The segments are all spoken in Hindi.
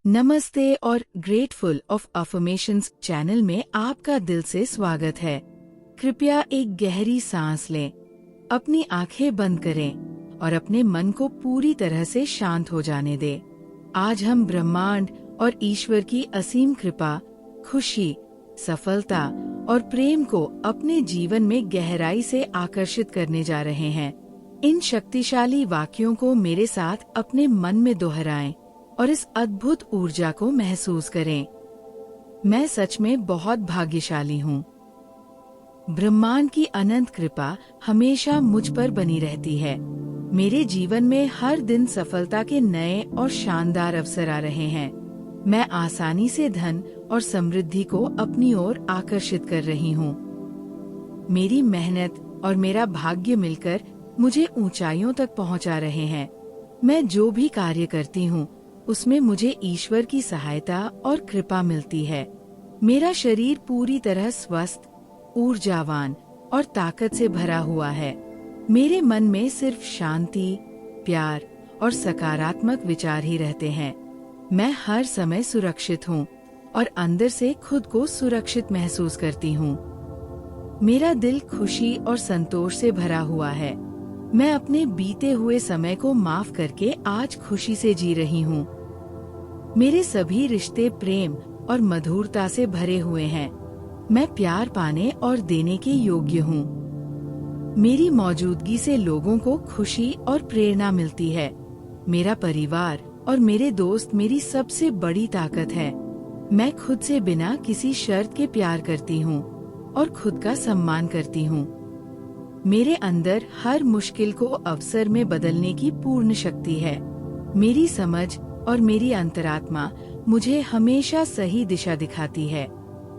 नमस्ते और ग्रेटफुल ऑफ अफर्मेशंस चैनल में आपका दिल से स्वागत है। कृपया एक गहरी सांस लें, अपनी आंखें बंद करें और अपने मन को पूरी तरह से शांत हो जाने दें। आज हम ब्रह्मांड और ईश्वर की असीम कृपा, खुशी, सफलता और प्रेम को अपने जीवन में गहराई से आकर्षित करने जा रहे हैं। इन शक्तिशाली वाक्यों को मेरे साथ अपने मन में दोहराएं और इस अद्भुत ऊर्जा को महसूस करें। मैं सच में बहुत भाग्यशाली हूँ। ब्रह्मांड की अनंत कृपा हमेशा मुझ पर बनी रहती है। मेरे जीवन में हर दिन सफलता के नए और शानदार अवसर आ रहे हैं। मैं आसानी से धन और समृद्धि को अपनी ओर आकर्षित कर रही हूँ। मेरी मेहनत और मेरा भाग्य मिलकर मुझे ऊंचाइयों तक पहुँचा रहे हैं। मैं जो भी कार्य करती हूँ उसमें मुझे ईश्वर की सहायता और कृपा मिलती है। मेरा शरीर पूरी तरह स्वस्थ, ऊर्जावान और ताकत से भरा हुआ है। मेरे मन में सिर्फ शांति, प्यार और सकारात्मक विचार ही रहते हैं। मैं हर समय सुरक्षित हूँ और अंदर से खुद को सुरक्षित महसूस करती हूँ। मेरा दिल खुशी और संतोष से भरा हुआ है। मैं अपने बीते हुए समय को माफ करके आज खुशी से जी रही हूँ। मेरे सभी रिश्ते प्रेम और मधुरता से भरे हुए हैं। मैं प्यार पाने और देने के योग्य हूँ। मेरी मौजूदगी से लोगों को खुशी और प्रेरणा मिलती है। मेरा परिवार और मेरे दोस्त मेरी सबसे बड़ी ताकत है। मैं खुद से बिना किसी शर्त के प्यार करती हूँ और खुद का सम्मान करती हूँ। मेरे अंदर हर मुश्किल को अवसर में बदलने की पूर्ण शक्ति है। मेरी समझ और मेरी अंतरात्मा मुझे हमेशा सही दिशा दिखाती है।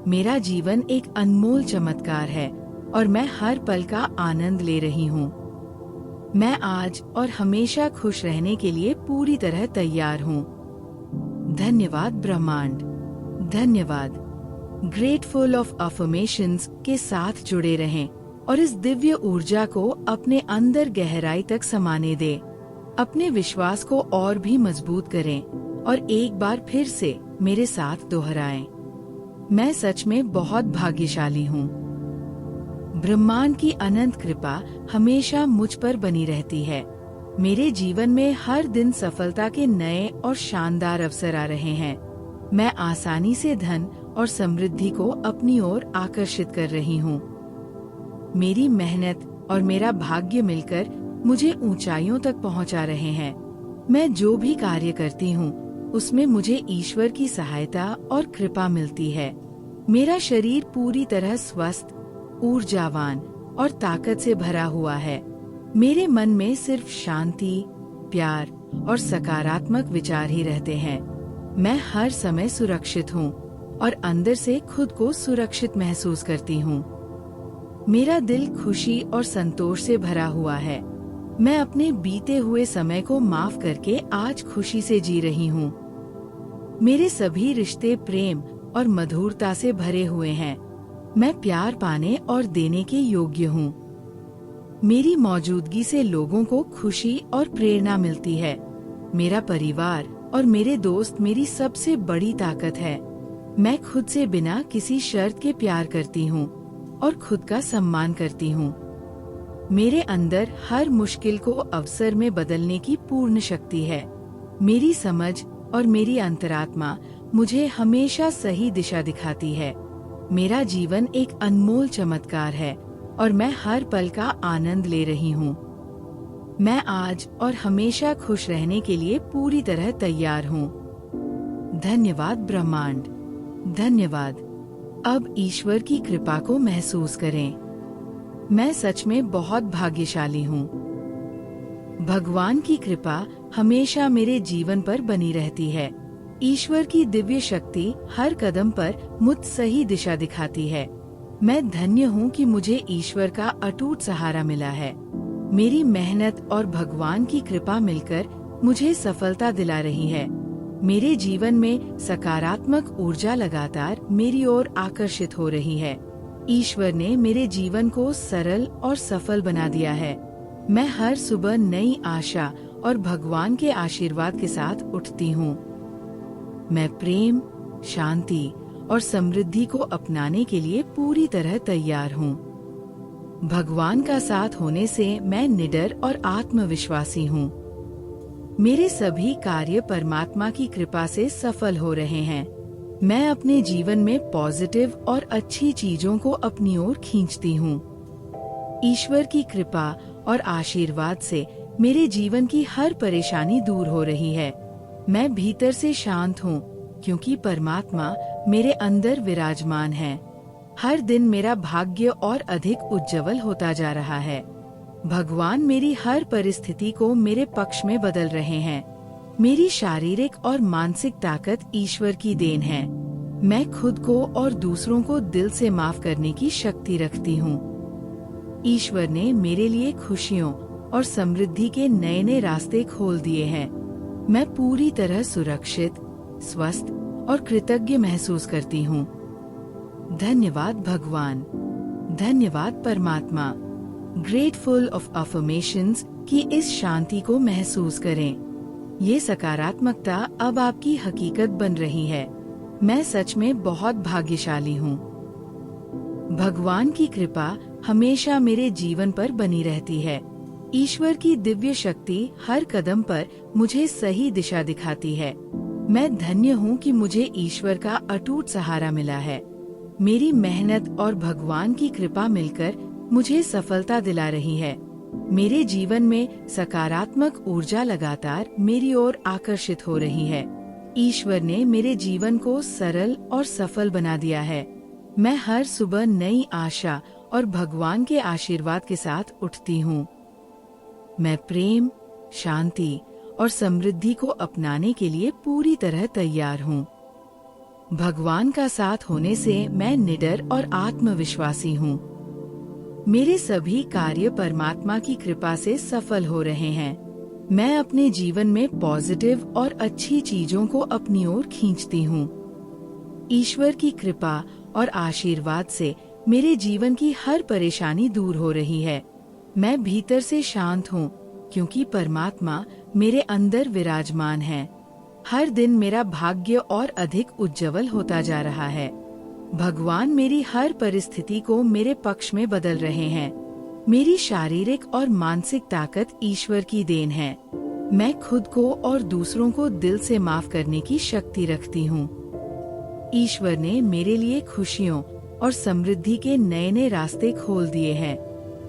मेरा जीवन एक अनमोल चमत्कार है और मैं हर पल का आनंद ले रही हूँ। मैं आज और हमेशा खुश रहने के लिए पूरी तरह तैयार हूँ। धन्यवाद ब्रह्मांड, धन्यवाद। ग्रेटफुल ऑफ अफर्मेशंस के साथ जुड़े रहें और इस दिव्य ऊर्जा को अपने अंदर गहराई तक समाने दें। अपने विश्वास को और भी मजबूत करें और एक बार फिर से मेरे साथ दोहराएं। मैं सच में बहुत भाग्यशाली हूँ। ब्रह्मांड की अनंत कृपा हमेशा मुझ पर बनी रहती है। मेरे जीवन में हर दिन सफलता के नए और शानदार अवसर आ रहे हैं। मैं आसानी से धन और समृद्धि को अपनी ओर आकर्षित कर रही हूँ। मेरी मेहनत और मेरा भाग्य मिलकर मुझे ऊंचाइयों तक पहुंचा रहे हैं। मैं जो भी कार्य करती हूँ उसमें मुझे ईश्वर की सहायता और कृपा मिलती है। मेरा शरीर पूरी तरह स्वस्थ, ऊर्जावान और ताकत से भरा हुआ है। मेरे मन में सिर्फ शांति, प्यार और सकारात्मक विचार ही रहते हैं। मैं हर समय सुरक्षित हूँ और अंदर से खुद को सुरक्षित महसूस करती हूँ। मेरा दिल खुशी और संतोष से भरा हुआ है। मैं अपने बीते हुए समय को माफ करके आज खुशी से जी रही हूँ। मेरे सभी रिश्ते प्रेम और मधुरता से भरे हुए हैं। मैं प्यार पाने और देने के योग्य हूँ। मेरी मौजूदगी से लोगों को खुशी और प्रेरणा मिलती है। मेरा परिवार और मेरे दोस्त मेरी सबसे बड़ी ताकत है। मैं खुद से बिना किसी शर्त के प्यार करती हूँ और खुद का सम्मान करती हूँ। मेरे अंदर हर मुश्किल को अवसर में बदलने की पूर्ण शक्ति है। मेरी समझ और मेरी अंतरात्मा मुझे हमेशा सही दिशा दिखाती है। मेरा जीवन एक अनमोल चमत्कार है और मैं हर पल का आनंद ले रही हूँ। मैं आज और हमेशा खुश रहने के लिए पूरी तरह तैयार हूँ। धन्यवाद ब्रह्मांड, धन्यवाद। अब ईश्वर की कृपा को महसूस करें। मैं सच में बहुत भाग्यशाली हूँ। भगवान की कृपा हमेशा मेरे जीवन पर बनी रहती है। ईश्वर की दिव्य शक्ति हर कदम पर मुझ सही दिशा दिखाती है। मैं धन्य हूँ कि मुझे ईश्वर का अटूट सहारा मिला है। मेरी मेहनत और भगवान की कृपा मिलकर मुझे सफलता दिला रही है। मेरे जीवन में सकारात्मक ऊर्जा लगातार मेरी ओर आकर्षित हो रही है। ईश्वर ने मेरे जीवन को सरल और सफल बना दिया है। मैं हर सुबह नई आशा और भगवान के आशीर्वाद के साथ उठती हूँ। मैं प्रेम, शांति और समृद्धि को अपनाने के लिए पूरी तरह तैयार हूँ। भगवान का साथ होने से मैं निडर और आत्मविश्वासी हूँ। मेरे सभी कार्य परमात्मा की कृपा से सफल हो रहे हैं। मैं अपने जीवन में पॉजिटिव और अच्छी चीजों को अपनी ओर खींचती हूँ। ईश्वर की कृपा और आशीर्वाद से मेरे जीवन की हर परेशानी दूर हो रही है। मैं भीतर से शांत हूँ क्योंकि परमात्मा मेरे अंदर विराजमान है। हर दिन मेरा भाग्य और अधिक उज्जवल होता जा रहा है। भगवान मेरी हर परिस्थिति को मेरे पक्ष में बदल रहे हैं। मेरी शारीरिक और मानसिक ताकत ईश्वर की देन है। मैं खुद को और दूसरों को दिल से माफ करने की शक्ति रखती हूँ। ईश्वर ने मेरे लिए खुशियों और समृद्धि के नए नए रास्ते खोल दिए हैं। मैं पूरी तरह सुरक्षित, स्वस्थ और कृतज्ञ महसूस करती हूँ। धन्यवाद भगवान, धन्यवाद परमात्मा। ग्रेटफुल ऑफ अफर्मेशंस की इस शांति को महसूस करें। ये सकारात्मकता अब आपकी हकीकत बन रही है। मैं सच में बहुत भाग्यशाली हूँ। भगवान की कृपा हमेशा मेरे जीवन पर बनी रहती है। ईश्वर की दिव्य शक्ति हर कदम पर मुझे सही दिशा दिखाती है। मैं धन्य हूँ कि मुझे ईश्वर का अटूट सहारा मिला है। मेरी मेहनत और भगवान की कृपा मिलकर मुझे सफलता दिला रही है। मेरे जीवन में सकारात्मक ऊर्जा लगातार मेरी ओर आकर्षित हो रही है। ईश्वर ने मेरे जीवन को सरल और सफल बना दिया है। मैं हर सुबह नई आशा और भगवान के आशीर्वाद के साथ उठती हूँ। मैं प्रेम, शांति और समृद्धि को अपनाने के लिए पूरी तरह तैयार हूँ। भगवान का साथ होने से मैं निडर और आत्मविश्वासी हूँ। मेरे सभी कार्य परमात्मा की कृपा से सफल हो रहे हैं। मैं अपने जीवन में पॉजिटिव और अच्छी चीजों को अपनी ओर खींचती हूँ। ईश्वर की कृपा और आशीर्वाद से मेरे जीवन की हर परेशानी दूर हो रही है। मैं भीतर से शांत हूँ क्योंकि परमात्मा मेरे अंदर विराजमान है। हर दिन मेरा भाग्य और अधिक उज्जवल होता जा रहा है। भगवान मेरी हर परिस्थिति को मेरे पक्ष में बदल रहे हैं। मेरी शारीरिक और मानसिक ताकत ईश्वर की देन है। मैं खुद को और दूसरों को दिल से माफ करने की शक्ति रखती हूँ। ईश्वर ने मेरे लिए खुशियों और समृद्धि के नए नए रास्ते खोल दिए हैं।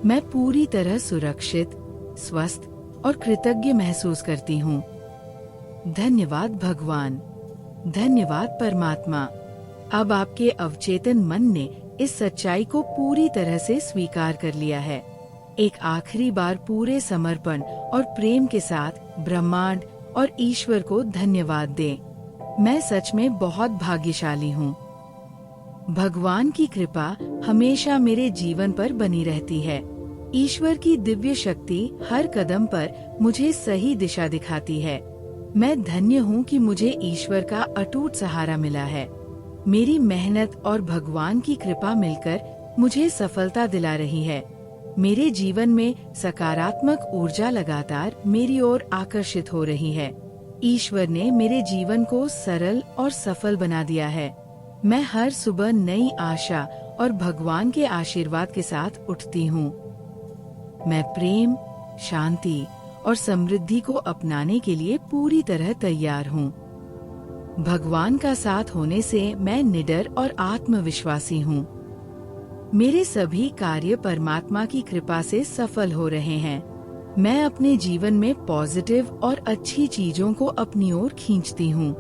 मैं पूरी तरह सुरक्षित, स्वस्थ और कृतज्ञ महसूस करती हूँ। धन्यवाद भगवान, धन्यवाद परमात्मा। अब आपके अवचेतन मन ने इस सच्चाई को पूरी तरह से स्वीकार कर लिया है। एक आखिरी बार पूरे समर्पण और प्रेम के साथ ब्रह्मांड और ईश्वर को धन्यवाद दें। मैं सच में बहुत भाग्यशाली हूँ। भगवान की कृपा हमेशा मेरे जीवन पर बनी रहती है। ईश्वर की दिव्य शक्ति हर कदम पर मुझे सही दिशा दिखाती है। मैं धन्य हूँ कि मुझे ईश्वर का अटूट सहारा मिला है। मेरी मेहनत और भगवान की कृपा मिलकर मुझे सफलता दिला रही है। मेरे जीवन में सकारात्मक ऊर्जा लगातार मेरी ओर आकर्षित हो रही है। ईश्वर ने मेरे जीवन को सरल और सफल बना दिया है। मैं हर सुबह नई आशा और भगवान के आशीर्वाद के साथ उठती हूँ। मैं प्रेम, शांति और समृद्धि को अपनाने के लिए पूरी तरह तैयार हूँ। भगवान का साथ होने से मैं निडर और आत्मविश्वासी हूँ। मेरे सभी कार्य परमात्मा की कृपा से सफल हो रहे हैं। मैं अपने जीवन में पॉजिटिव और अच्छी चीजों को अपनी ओर खींचती हूँ।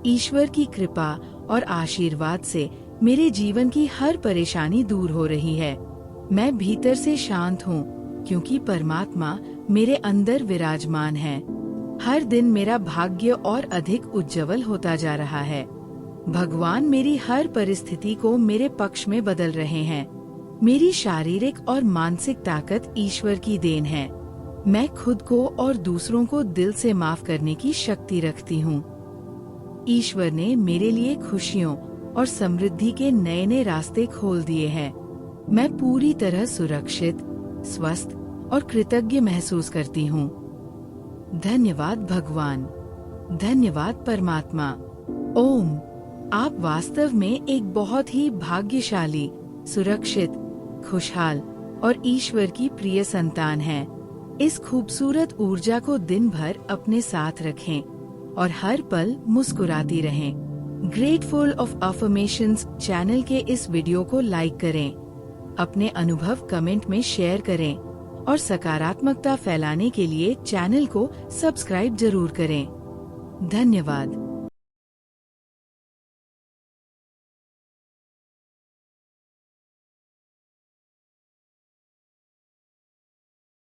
ईश्वर की कृपा और आशीर्वाद से मेरे जीवन की हर परेशानी दूर हो रही है। मैं भीतर से शांत हूँ क्योंकि परमात्मा मेरे अंदर विराजमान है। हर दिन मेरा भाग्य और अधिक उज्जवल होता जा रहा है। भगवान मेरी हर परिस्थिति को मेरे पक्ष में बदल रहे हैं। मेरी शारीरिक और मानसिक ताकत ईश्वर की देन है। मैं खुद को और दूसरों को दिल से माफ करने की शक्ति रखती हूँ। ईश्वर ने मेरे लिए खुशियों और समृद्धि के नए नए रास्ते खोल दिए हैं। मैं पूरी तरह सुरक्षित, स्वस्थ और कृतज्ञ महसूस करती हूँ। धन्यवाद भगवान, धन्यवाद परमात्मा। ओम, आप वास्तव में एक बहुत ही भाग्यशाली, सुरक्षित, खुशहाल और ईश्वर की प्रिय संतान हैं। इस खूबसूरत ऊर्जा को दिन भर अपने साथ रखें और हर पल मुस्कुराती रहें। ग्रेटफुल ऑफ अफर्मेशंस चैनल के इस वीडियो को लाइक करें, अपने अनुभव कमेंट में शेयर करें और सकारात्मकता फैलाने के लिए चैनल को सब्सक्राइब जरूर करें। धन्यवाद।